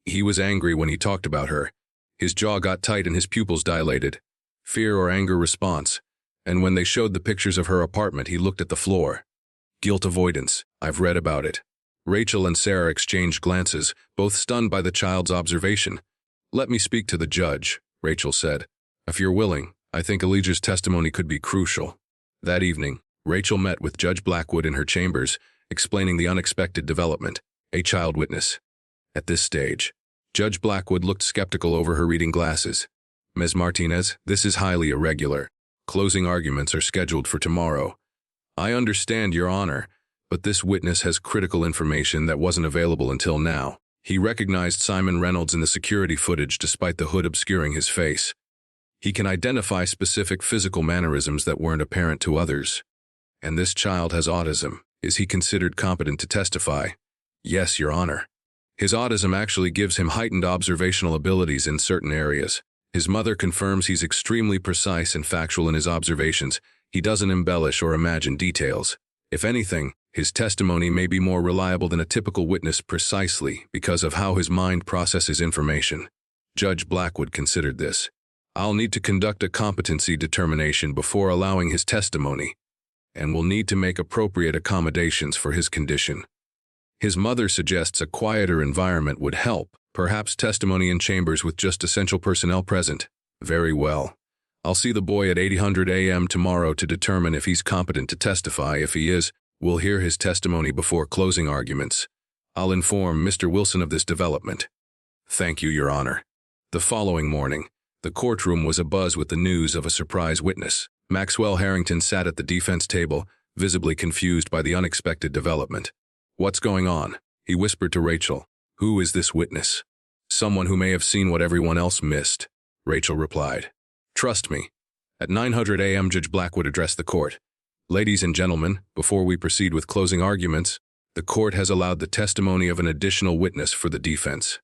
He was angry when he talked about her. His jaw got tight and his pupils dilated. Fear or anger response. And when they showed the pictures of her apartment, he looked at the floor. Guilt avoidance. I've read about it. Rachel and Sarah exchanged glances, both stunned by the child's observation. Let me speak to the judge, Rachel said. If you're willing, I think Elijah's testimony could be crucial. That evening, Rachel met with Judge Blackwood in her chambers, explaining the unexpected development, a child witness. At this stage, Judge Blackwood looked skeptical over her reading glasses. Ms. Martinez, this is highly irregular. Closing arguments are scheduled for tomorrow. I understand, Your Honor, but this witness has critical information that wasn't available until now. He recognized Simon Reynolds in the security footage despite the hood obscuring his face. He can identify specific physical mannerisms that weren't apparent to others. And this child has autism. Is he considered competent to testify? Yes, Your Honor. His autism actually gives him heightened observational abilities in certain areas. His mother confirms he's extremely precise and factual in his observations. He doesn't embellish or imagine details. If anything, his testimony may be more reliable than a typical witness precisely because of how his mind processes information. Judge Blackwood considered this. I'll need to conduct a competency determination before allowing his testimony, and will need to make appropriate accommodations for his condition. His mother suggests a quieter environment would help, perhaps testimony in chambers with just essential personnel present. Very well. I'll see the boy at 8:00 a.m. tomorrow to determine if he's competent to testify. If he is, we'll hear his testimony before closing arguments. I'll inform Mr. Wilson of this development. Thank you, Your Honor. The following morning, the courtroom was abuzz with the news of a surprise witness. Maxwell Harrington sat at the defense table, visibly confused by the unexpected development. What's going on? He whispered to Rachel. Who is this witness? Someone who may have seen what everyone else missed, Rachel replied. Trust me. At 9:00 a.m. Judge Blackwood addressed the court. Ladies and gentlemen, before we proceed with closing arguments, the court has allowed the testimony of an additional witness for the defense.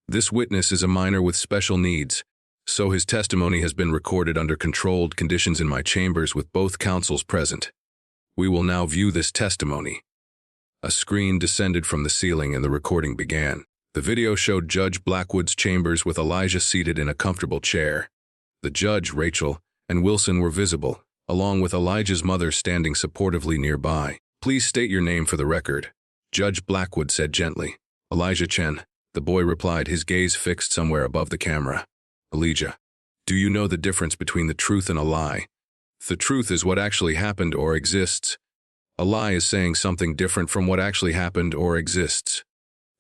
This witness is a minor with special needs, so his testimony has been recorded under controlled conditions in my chambers with both counsels present. We will now view this testimony. A screen descended from the ceiling and the recording began. The video showed Judge Blackwood's chambers with Elijah seated in a comfortable chair. The judge, Rachel, and Wilson were visible, along with Elijah's mother standing supportively nearby. Please state your name for the record, Judge Blackwood said gently. Elijah Chen, the boy replied, his gaze fixed somewhere above the camera. Elijah, do you know the difference between the truth and a lie? The truth is what actually happened or exists. A lie is saying something different from what actually happened or exists.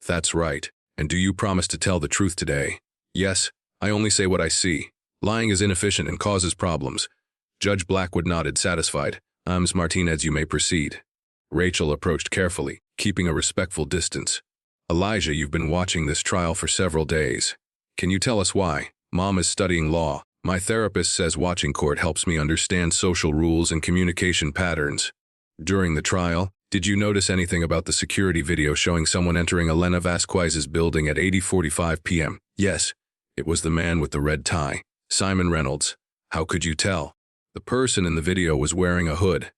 That's right. And do you promise to tell the truth today? Yes, I only say what I see. Lying is inefficient and causes problems. Judge Blackwood nodded, satisfied. Ms. Martinez, you may proceed. Rachel approached carefully, keeping a respectful distance. Elijah, you've been watching this trial for several days. Can you tell us why? Mom is studying law. My therapist says watching court helps me understand social rules and communication patterns. During the trial, Did you notice anything about the security video showing someone entering Elena Vasquez's building at 8:45 p.m.? Yes, it was the man with the red tie, Simon Reynolds. How could you tell? The person in the video was wearing a hood.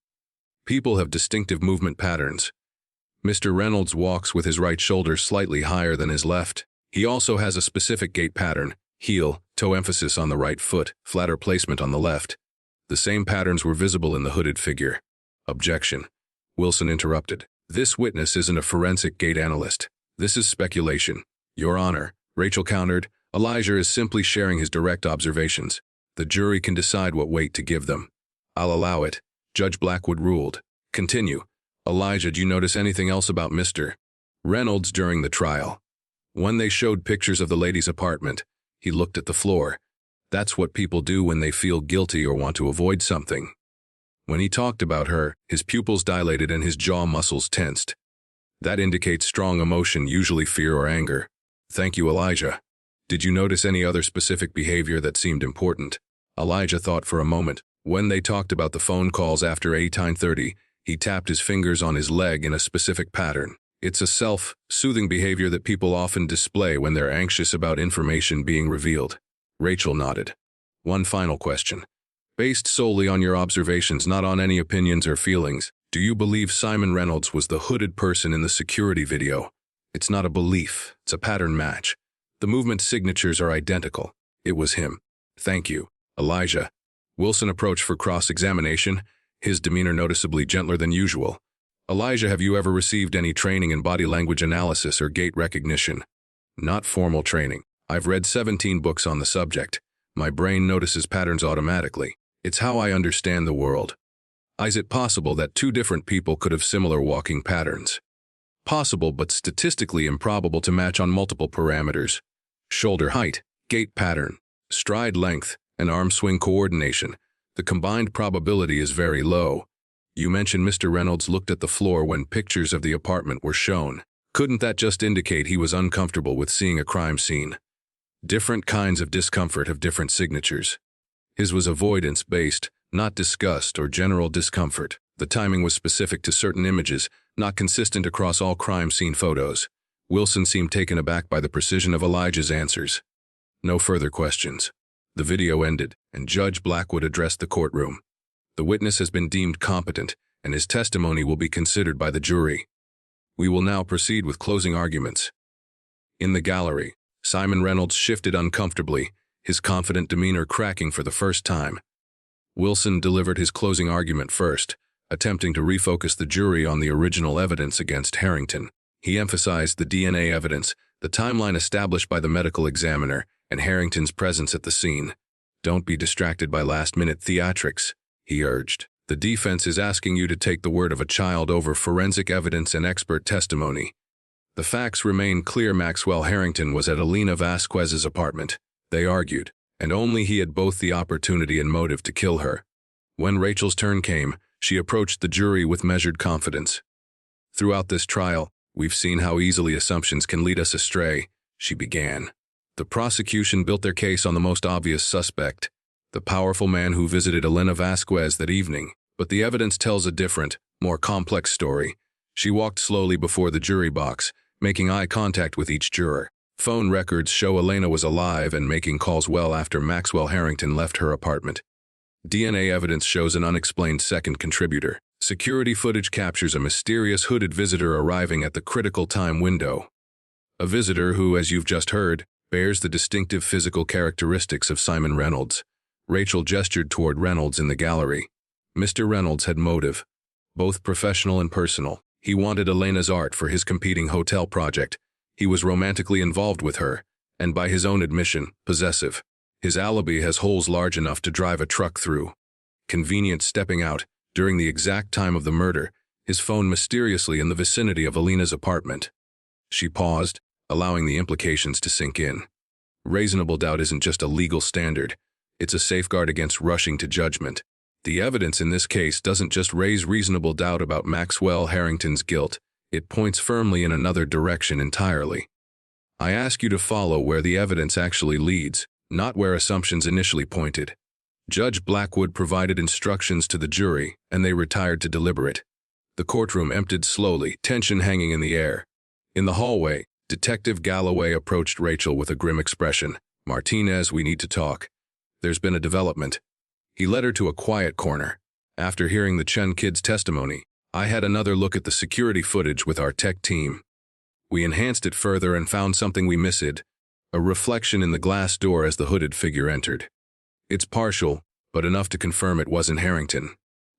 People have distinctive movement patterns. Mr. Reynolds walks with his right shoulder slightly higher than his left. He also has a specific gait pattern: heel, toe emphasis on the right foot, flatter placement on the left. The same patterns were visible in the hooded figure. Objection. Wilson interrupted. This witness isn't a forensic gait analyst. This is speculation. Your Honor, Rachel countered, Elijah is simply sharing his direct observations. The jury can decide what weight to give them. I'll allow it. Judge Blackwood ruled. Continue. Elijah, do you notice anything else about Mr. Reynolds during the trial? When they showed pictures of the lady's apartment, he looked at the floor. That's what people do when they feel guilty or want to avoid something. When he talked about her, his pupils dilated and his jaw muscles tensed. That indicates strong emotion, usually fear or anger. Thank you, Elijah. Did you notice any other specific behavior that seemed important? Elijah thought for a moment. When they talked about the phone calls after 8:30, he tapped his fingers on his leg in a specific pattern. It's a self-soothing behavior that people often display when they're anxious about information being revealed. Rachel nodded. One final question. Based solely on your observations, not on any opinions or feelings, do you believe Simon Reynolds was the hooded person in the security video? It's not a belief, it's a pattern match. The movement signatures are identical. It was him. Thank you, Elijah. Wilson approached for cross-examination, his demeanor noticeably gentler than usual. Elijah, have you ever received any training in body language analysis or gait recognition? Not formal training. I've read 17 books on the subject. My brain notices patterns automatically. It's how I understand the world. Is it possible that two different people could have similar walking patterns? Possible, but statistically improbable to match on multiple parameters. Shoulder height, gait pattern, stride length, and arm swing coordination. The combined probability is very low. You mentioned Mr. Reynolds looked at the floor when pictures of the apartment were shown. Couldn't that just indicate he was uncomfortable with seeing a crime scene? Different kinds of discomfort have different signatures. His was avoidance-based, not disgust or general discomfort. The timing was specific to certain images, not consistent across all crime scene photos. Wilson seemed taken aback by the precision of Elijah's answers. No further questions. The video ended, and Judge Blackwood addressed the courtroom. The witness has been deemed competent, and his testimony will be considered by the jury. We will now proceed with closing arguments. In the gallery, Simon Reynolds shifted uncomfortably, his confident demeanor cracking for the first time. Wilson delivered his closing argument first, attempting to refocus the jury on the original evidence against Harrington. He emphasized the DNA evidence, the timeline established by the medical examiner, and Harrington's presence at the scene. Don't be distracted by last-minute theatrics, he urged. The defense is asking you to take the word of a child over forensic evidence and expert testimony. The facts remain clear. Maxwell Harrington was at Elena Vasquez's apartment. They argued, and only he had both the opportunity and motive to kill her. When Rachel's turn came, she approached the jury with measured confidence. Throughout this trial, we've seen how easily assumptions can lead us astray, she began. The prosecution built their case on the most obvious suspect, the powerful man who visited Elena Vasquez that evening. But the evidence tells a different, more complex story. She walked slowly before the jury box, making eye contact with each juror. Phone records show Elena was alive and making calls well after Maxwell Harrington left her apartment. DNA evidence shows an unexplained second contributor. Security footage captures a mysterious hooded visitor arriving at the critical time window. A visitor who, as you've just heard, bears the distinctive physical characteristics of Simon Reynolds. Rachel gestured toward Reynolds in the gallery. Mr. Reynolds had motive, both professional and personal. He wanted Elena's art for his competing hotel project. He was romantically involved with her, and by his own admission, possessive. His alibi has holes large enough to drive a truck through. Convenient stepping out, during the exact time of the murder, his phone mysteriously in the vicinity of Elena's apartment. She paused, allowing the implications to sink in. Reasonable doubt isn't just a legal standard. It's a safeguard against rushing to judgment. The evidence in this case doesn't just raise reasonable doubt about Maxwell Harrington's guilt, it points firmly in another direction entirely. I ask you to follow where the evidence actually leads, not where assumptions initially pointed. Judge Blackwood provided instructions to the jury, and they retired to deliberate. The courtroom emptied slowly, tension hanging in the air. In the hallway, Detective Galloway approached Rachel with a grim expression. "Martinez, we need to talk. There's been a development." He led her to a quiet corner. "After hearing the Chen kid's testimony, I had another look at the security footage with our tech team. We enhanced it further and found something we missed, a reflection in the glass door as the hooded figure entered. It's partial, but enough to confirm it wasn't Harrington."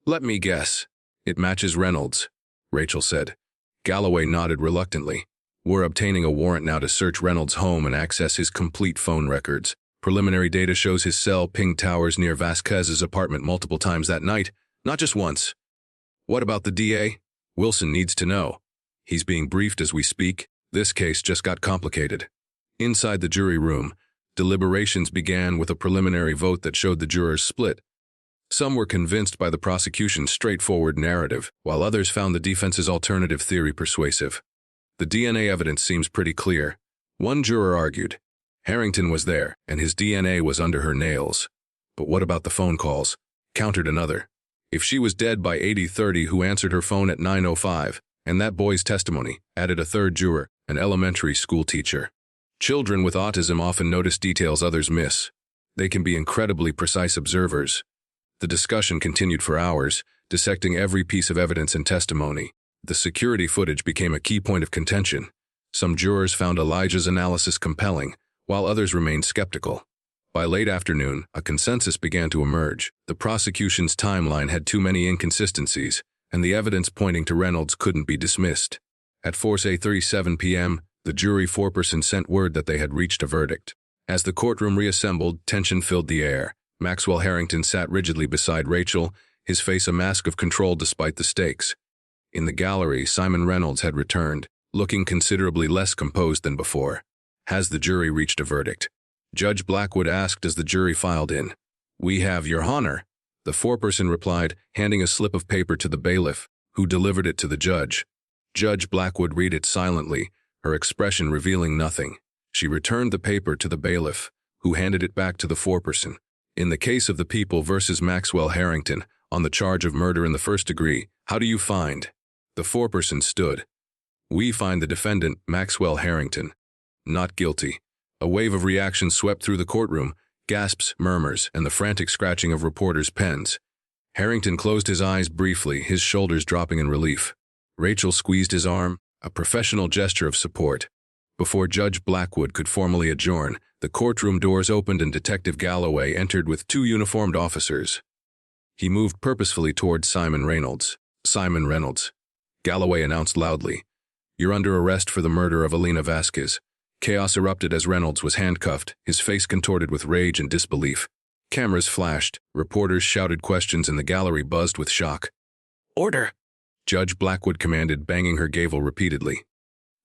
"Let me guess. It matches Reynolds," Rachel said. Galloway nodded reluctantly. "We're obtaining a warrant now to search Reynolds' home and access his complete phone records. Preliminary data shows his cell pinged towers near Vasquez's apartment multiple times that night, not just once." "What about the DA? Wilson needs to know. He's being briefed as we speak. This case just got complicated." Inside the jury room, deliberations began with a preliminary vote that showed the jurors split. Some were convinced by the prosecution's straightforward narrative, while others found the defense's alternative theory persuasive. "The DNA evidence seems pretty clear," one juror argued. "Harrington was there, and his DNA was under her nails." "But what about the phone calls?" countered another. "If she was dead by 80:30, who answered her phone at 9:05? And that boy's testimony," added a third juror, an elementary school teacher. "Children with autism often notice details others miss. They can be incredibly precise observers." The discussion continued for hours, dissecting every piece of evidence and testimony. The security footage became a key point of contention. Some jurors found Elijah's analysis compelling, while others remained skeptical. By late afternoon, a consensus began to emerge. The prosecution's timeline had too many inconsistencies, and the evidence pointing to Reynolds couldn't be dismissed. At 4:37 p.m., the jury foreperson sent word that they had reached a verdict. As the courtroom reassembled, tension filled the air. Maxwell Harrington sat rigidly beside Rachel, his face a mask of control despite the stakes. In the gallery, Simon Reynolds had returned, looking considerably less composed than before. "Has the jury reached a verdict?" Judge Blackwood asked as the jury filed in. "We have, Your Honor," the foreperson replied, handing a slip of paper to the bailiff, who delivered it to the judge. Judge Blackwood read it silently, her expression revealing nothing. She returned the paper to the bailiff, who handed it back to the foreperson. "In the case of the People versus Maxwell Harrington, on the charge of murder in the first degree, how do you find?" The foreperson stood. "We find the defendant, Maxwell Harrington, not guilty." A wave of reaction swept through the courtroom, gasps, murmurs, and the frantic scratching of reporters' pens. Harrington closed his eyes briefly, his shoulders dropping in relief. Rachel squeezed his arm, a professional gesture of support. Before Judge Blackwood could formally adjourn, the courtroom doors opened and Detective Galloway entered with 2 uniformed officers. He moved purposefully toward Simon Reynolds. "Simon Reynolds," Galloway announced loudly. "You're under arrest for the murder of Elena Vasquez." Chaos erupted as Reynolds was handcuffed, his face contorted with rage and disbelief. Cameras flashed, reporters shouted questions, and the gallery buzzed with shock. "Order!" Judge Blackwood commanded, banging her gavel repeatedly.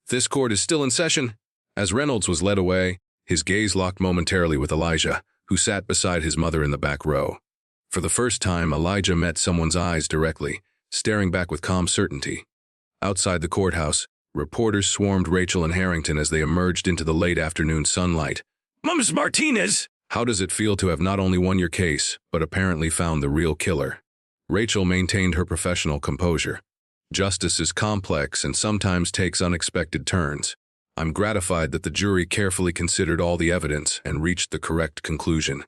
"This court is still in session." As Reynolds was led away, his gaze locked momentarily with Elijah, who sat beside his mother in the back row. For the first time, Elijah met someone's eyes directly, staring back with calm certainty. Outside the courthouse, reporters swarmed Rachel and Harrington as they emerged into the late afternoon sunlight. "Mums Martinez!" "How does it feel to have not only won your case, but apparently found the real killer?" Rachel maintained her professional composure. "Justice is complex and sometimes takes unexpected turns. I'm gratified that the jury carefully considered all the evidence and reached the correct conclusion."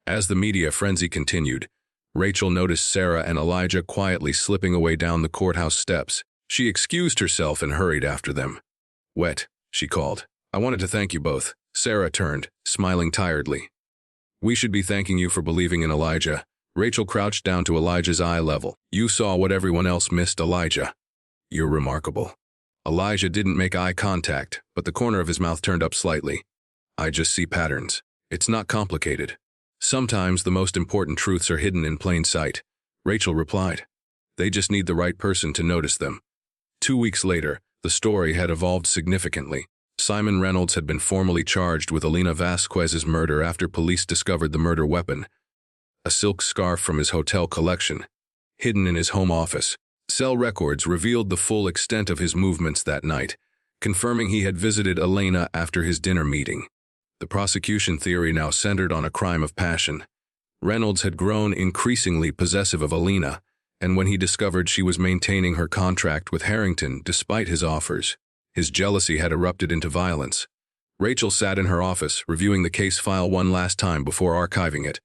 As the media frenzy continued, Rachel noticed Sarah and Elijah quietly slipping away down the courthouse steps. She excused herself and hurried after them. "Wet," she called. "I wanted to thank you both." Sarah turned, smiling tiredly. "We should be thanking you for believing in Elijah." Rachel crouched down to Elijah's eye level. "You saw what everyone else missed, Elijah. You're remarkable." Elijah didn't make eye contact, but the corner of his mouth turned up slightly. "I just see patterns. It's not complicated. Sometimes the most important truths are hidden in plain sight," Rachel replied. "They just need the right person to notice them." 2 weeks later, the story had evolved significantly. Simon Reynolds had been formally charged with Elena Vasquez's murder after police discovered the murder weapon, a silk scarf from his hotel collection, hidden in his home office. Cell records revealed the full extent of his movements that night, confirming he had visited Elena after his dinner meeting. The prosecution theory now centered on a crime of passion. Reynolds had grown increasingly possessive of Elena, And when he discovered she was maintaining her contract with Harrington despite his offers, his jealousy had erupted into violence. Rachel sat in her office, reviewing the case file one last time before archiving it.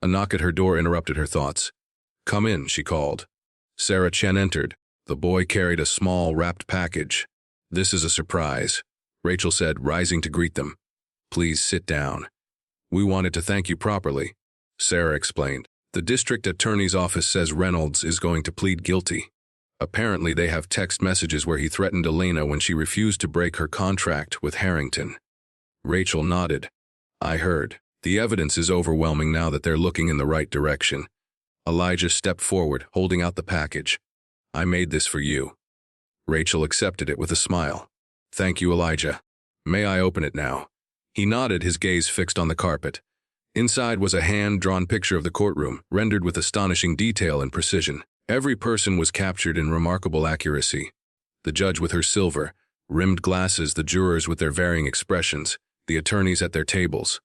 A knock at her door interrupted her thoughts. "Come in," she called. Sarah Chen entered. The boy carried a small, wrapped package. "This is a surprise," Rachel said, rising to greet them. "Please sit down." "We wanted to thank you properly," Sarah explained. "The district attorney's office says Reynolds is going to plead guilty. Apparently they have text messages where he threatened Elena when she refused to break her contract with Harrington." Rachel nodded. "I heard. The evidence is overwhelming now that they're looking in the right direction." Elijah stepped forward, holding out the package. "I made this for you." Rachel accepted it with a smile. "Thank you, Elijah. May I open it now?" He nodded, his gaze fixed on the carpet. Inside was a hand-drawn picture of the courtroom, rendered with astonishing detail and precision. Every person was captured in remarkable accuracy. The judge with her silver, rimmed glasses, the jurors with their varying expressions, the attorneys at their tables.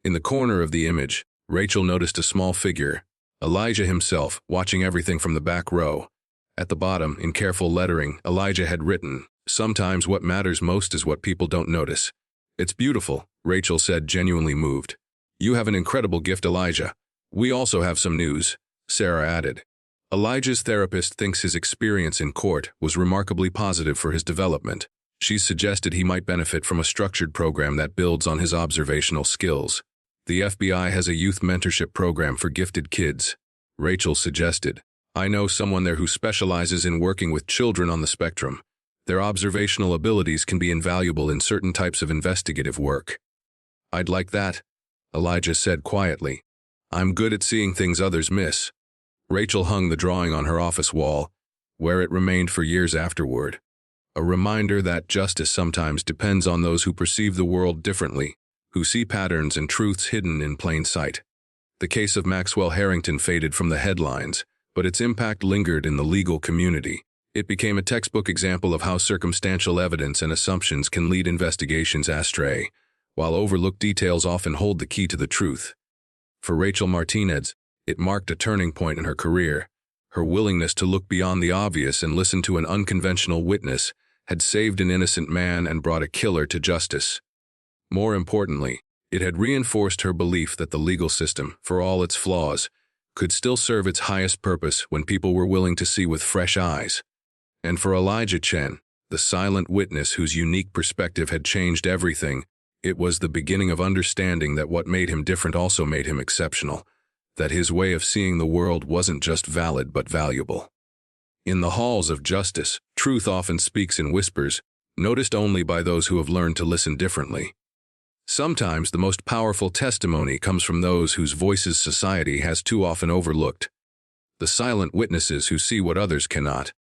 In the corner of the image, Rachel noticed a small figure, Elijah himself, watching everything from the back row. At the bottom, in careful lettering, Elijah had written, "Sometimes what matters most is what people don't notice." "It's beautiful," Rachel said, genuinely moved. "You have an incredible gift, Elijah." "We also have some news," Sarah added. Elijah's therapist thinks his experience in court was remarkably positive for his development. She's suggested he might benefit from a structured program that builds on his observational skills. "The FBI has a youth mentorship program for gifted kids," Rachel suggested. "I know someone there who specializes in working with children on the spectrum. Their observational abilities can be invaluable in certain types of investigative work." "I'd like that," Elijah said quietly. "I'm good at seeing things others miss." Rachel hung the drawing on her office wall, where it remained for years afterward. A reminder that justice sometimes depends on those who perceive the world differently, who see patterns and truths hidden in plain sight. The case of Maxwell Harrington faded from the headlines, but its impact lingered in the legal community. It became a textbook example of how circumstantial evidence and assumptions can lead investigations astray, while overlooked details often hold the key to the truth. For Rachel Martinez, it marked a turning point in her career. Her willingness to look beyond the obvious and listen to an unconventional witness had saved an innocent man and brought a killer to justice. More importantly, it had reinforced her belief that the legal system, for all its flaws, could still serve its highest purpose when people were willing to see with fresh eyes. And for Elijah Chen, the silent witness whose unique perspective had changed everything, it was the beginning of understanding that what made him different also made him exceptional, that his way of seeing the world wasn't just valid but valuable. In the halls of justice, truth often speaks in whispers, noticed only by those who have learned to listen differently. Sometimes the most powerful testimony comes from those whose voices society has too often overlooked. The silent witnesses who see what others cannot.